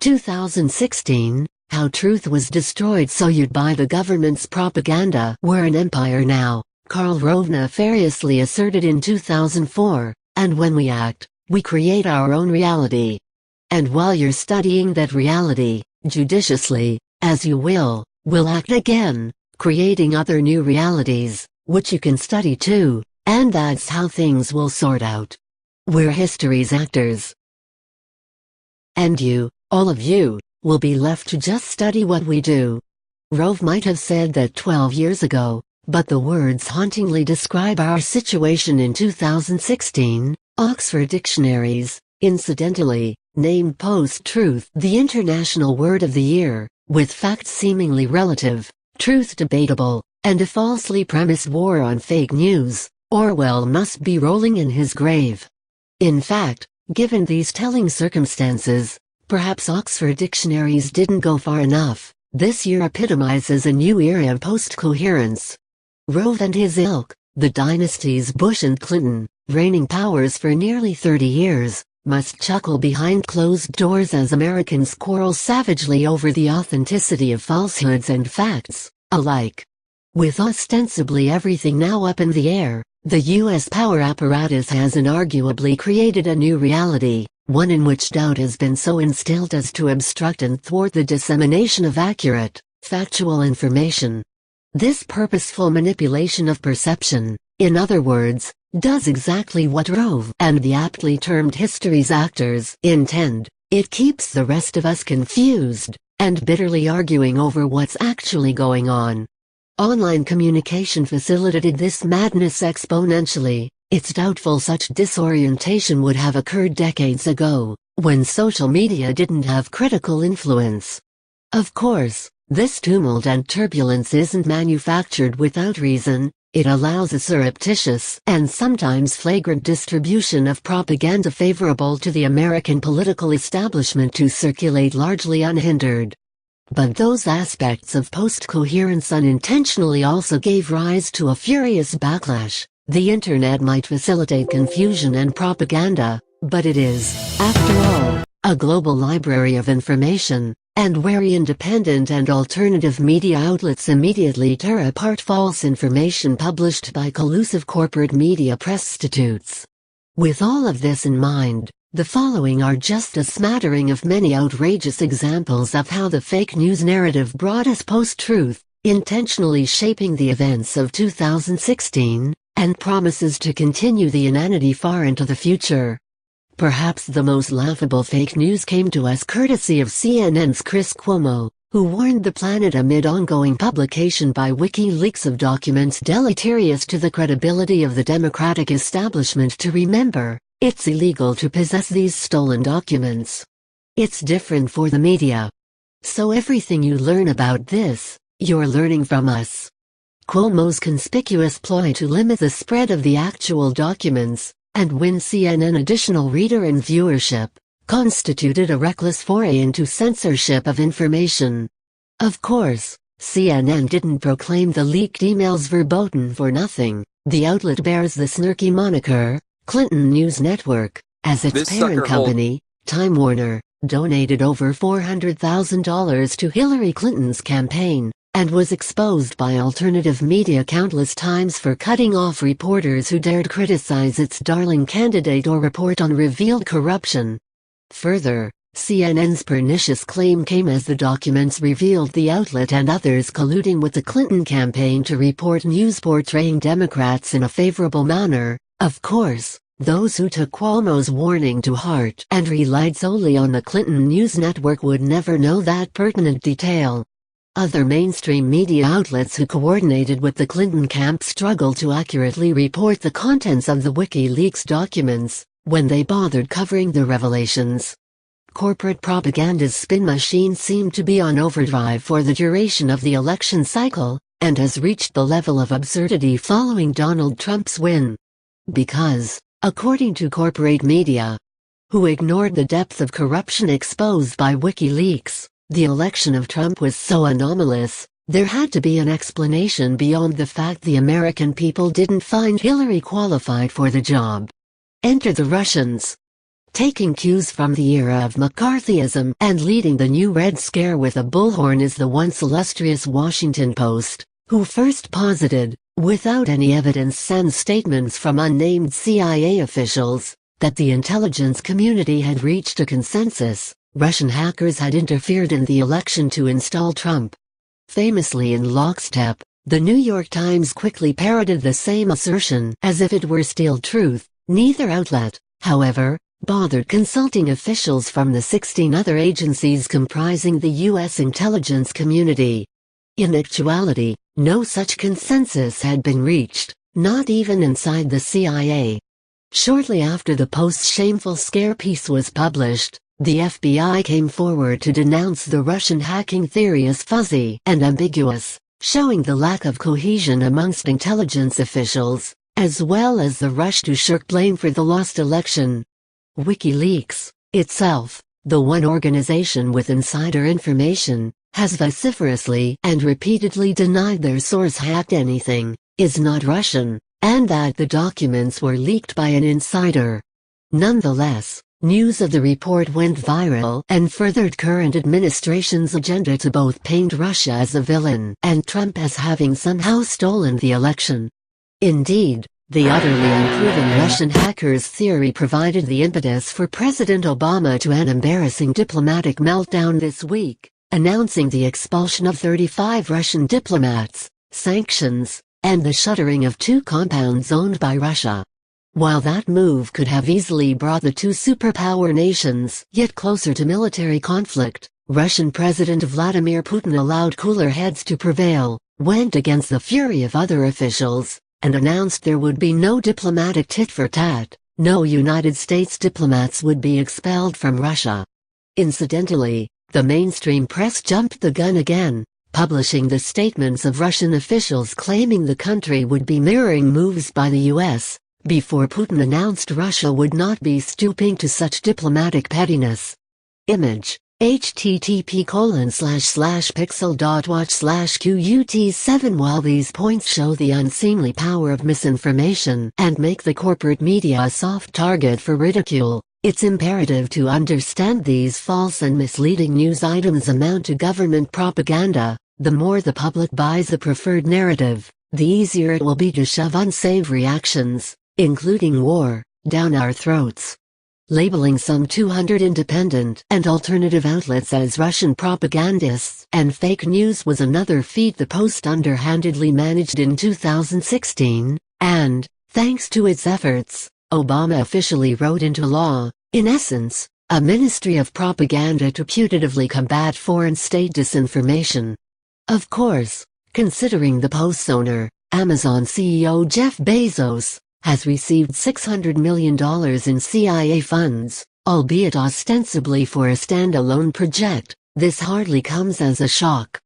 2016, how truth was destroyed so you'd buy the government's propaganda. We're an empire now, Karl Rove nefariously asserted in 2004, and when we act, we create our own reality. And while you're studying that reality, judiciously, as you will, we'll act again, creating other new realities, which you can study too, and that's how things will sort out. We're history's actors. And you, all of you, will be left to just study what we do. Rove might have said that 12 years ago, but the words hauntingly describe our situation in 2016. Oxford Dictionaries, incidentally, named post-truth the International Word of the Year, with facts seemingly relative, truth debatable, and a falsely premised war on fake news. Orwell must be rolling in his grave. In fact, given these telling circumstances, perhaps Oxford Dictionaries didn't go far enough. This year epitomizes a new era of post-coherence. Rove and his ilk, the dynasties Bush and Clinton, reigning powers for nearly 30 years, must chuckle behind closed doors as Americans quarrel savagely over the authenticity of falsehoods and facts, alike. With ostensibly everything now up in the air, the U.S. power apparatus has inarguably created a new reality, one in which doubt has been so instilled as to obstruct and thwart the dissemination of accurate, factual information. This purposeful manipulation of perception, in other words, does exactly what Rove and the aptly termed history's actors intend. It keeps the rest of us confused, and bitterly arguing over what's actually going on. Online communication facilitated this madness exponentially. It's doubtful such disorientation would have occurred decades ago, when social media didn't have critical influence. Of course, this tumult and turbulence isn't manufactured without reason. It allows a surreptitious and sometimes flagrant distribution of propaganda favorable to the American political establishment to circulate largely unhindered. But those aspects of post-coherence unintentionally also gave rise to a furious backlash. The Internet might facilitate confusion and propaganda, but it is, after all, a global library of information, and wary independent and alternative media outlets immediately tear apart false information published by collusive corporate media prostitutes. With all of this in mind, the following are just a smattering of many outrageous examples of how the fake news narrative brought us post-truth, intentionally shaping the events of 2016, and promises to continue the inanity far into the future. Perhaps the most laughable fake news came to us courtesy of CNN's Chris Cuomo, who warned the planet amid ongoing publication by WikiLeaks of documents deleterious to the credibility of the Democratic establishment to remember, it's illegal to possess these stolen documents. It's different for the media. So everything you learn about this, you're learning from us. Cuomo's conspicuous ploy to limit the spread of the actual documents, and win CNN additional reader and viewership, constituted a reckless foray into censorship of information. Of course, CNN didn't proclaim the leaked emails verboten for nothing. The outlet bears the snarky moniker, Clinton News Network, as its parent company, Time Warner, donated over $400,000 to Hillary Clinton's campaign, and was exposed by alternative media countless times for cutting off reporters who dared criticize its darling candidate or report on revealed corruption. Further, CNN's pernicious claim came as the documents revealed the outlet and others colluding with the Clinton campaign to report news portraying Democrats in a favorable manner. Of course, those who took Cuomo's warning to heart and relied solely on the Clinton News Network would never know that pertinent detail. Other mainstream media outlets who coordinated with the Clinton camp struggled to accurately report the contents of the WikiLeaks documents, when they bothered covering the revelations. Corporate propaganda's spin machine seemed to be on overdrive for the duration of the election cycle, and has reached the level of absurdity following Donald Trump's win. Because, according to corporate media, who ignored the depth of corruption exposed by WikiLeaks, the election of Trump was so anomalous, there had to be an explanation beyond the fact the American people didn't find Hillary qualified for the job. Enter the Russians. Taking cues from the era of McCarthyism and leading the new Red Scare with a bullhorn is the once illustrious Washington Post, who first posited, without any evidence sans statements from unnamed CIA officials, that the intelligence community had reached a consensus: Russian hackers had interfered in the election to install Trump. Famously in lockstep, the New York Times quickly parroted the same assertion as if it were still truth. Neither outlet, however, bothered consulting officials from the 16 other agencies comprising the U.S. intelligence community. In actuality, no such consensus had been reached, not even inside the CIA. Shortly after the Post's shameful scare piece was published, the FBI came forward to denounce the Russian hacking theory as fuzzy and ambiguous, showing the lack of cohesion amongst intelligence officials, as well as the rush to shirk blame for the lost election. WikiLeaks, itself, the one organization with insider information, has vociferously and repeatedly denied their source hacked anything, is not Russian, and that the documents were leaked by an insider. Nonetheless, news of the report went viral and furthered current administration's agenda to both paint Russia as a villain and Trump as having somehow stolen the election. Indeed, the utterly unproven Russian hackers theory provided the impetus for President Obama to an embarrassing diplomatic meltdown this week, announcing the expulsion of 35 Russian diplomats, sanctions, and the shuttering of 2 compounds owned by Russia. While that move could have easily brought the 2 superpower nations yet closer to military conflict, Russian President Vladimir Putin allowed cooler heads to prevail, went against the fury of other officials, and announced there would be no diplomatic tit-for-tat. No United States diplomats would be expelled from Russia. Incidentally, the mainstream press jumped the gun again, publishing the statements of Russian officials claiming the country would be mirroring moves by the U.S., before Putin announced Russia would not be stooping to such diplomatic pettiness. Image: http://pixel.watch/QUT7. While these points show the unseemly power of misinformation and make the corporate media a soft target for ridicule, it's imperative to understand these false and misleading news items amount to government propaganda. The more the public buys the preferred narrative, the easier it will be to shove unsavory actions, including war, down our throats. Labeling some 200 independent and alternative outlets as Russian propagandists and fake news was another feat the Post underhandedly managed in 2016, and, thanks to its efforts, Obama officially wrote into law, in essence, a ministry of propaganda to putatively combat foreign state disinformation. Of course, considering the Post's owner, Amazon CEO Jeff Bezos, has received $600 million in CIA funds, albeit ostensibly for a standalone project, this hardly comes as a shock.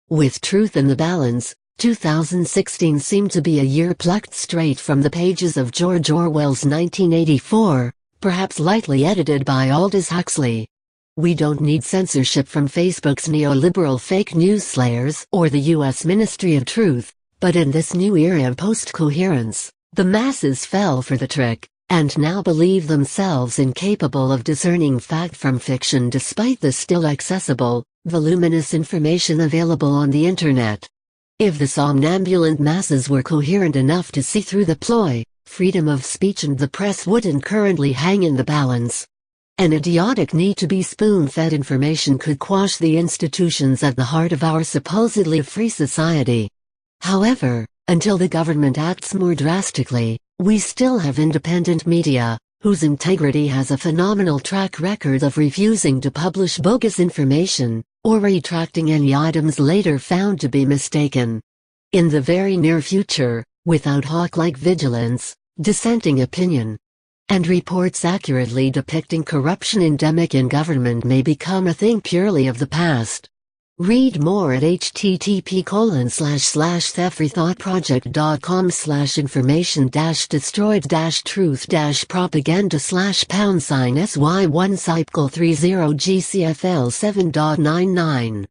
With truth in the balance, 2016 seemed to be a year plucked straight from the pages of George Orwell's 1984, perhaps lightly edited by Aldous Huxley. We don't need censorship from Facebook's neoliberal fake news slayers or the U.S. Ministry of Truth, but in this new era of post-coherence, the masses fell for the trick, and now believe themselves incapable of discerning fact from fiction despite the still accessible, voluminous information available on the Internet. If the somnambulant masses were coherent enough to see through the ploy, freedom of speech and the press wouldn't currently hang in the balance. An idiotic need to be spoon-fed information could quash the institutions at the heart of our supposedly free society. However, until the government acts more drastically, we still have independent media, whose integrity has a phenomenal track record of refusing to publish bogus information, or retracting any items later found to be mistaken. In the very near future, without hawk-like vigilance, dissenting opinion, and reports accurately depicting corruption endemic in government may become a thing purely of the past. Read more at http://thefreethoughtproject.com/information-destroyed-truth-propaganda/#SY1 SHEEPLE 30 GCFL 7.99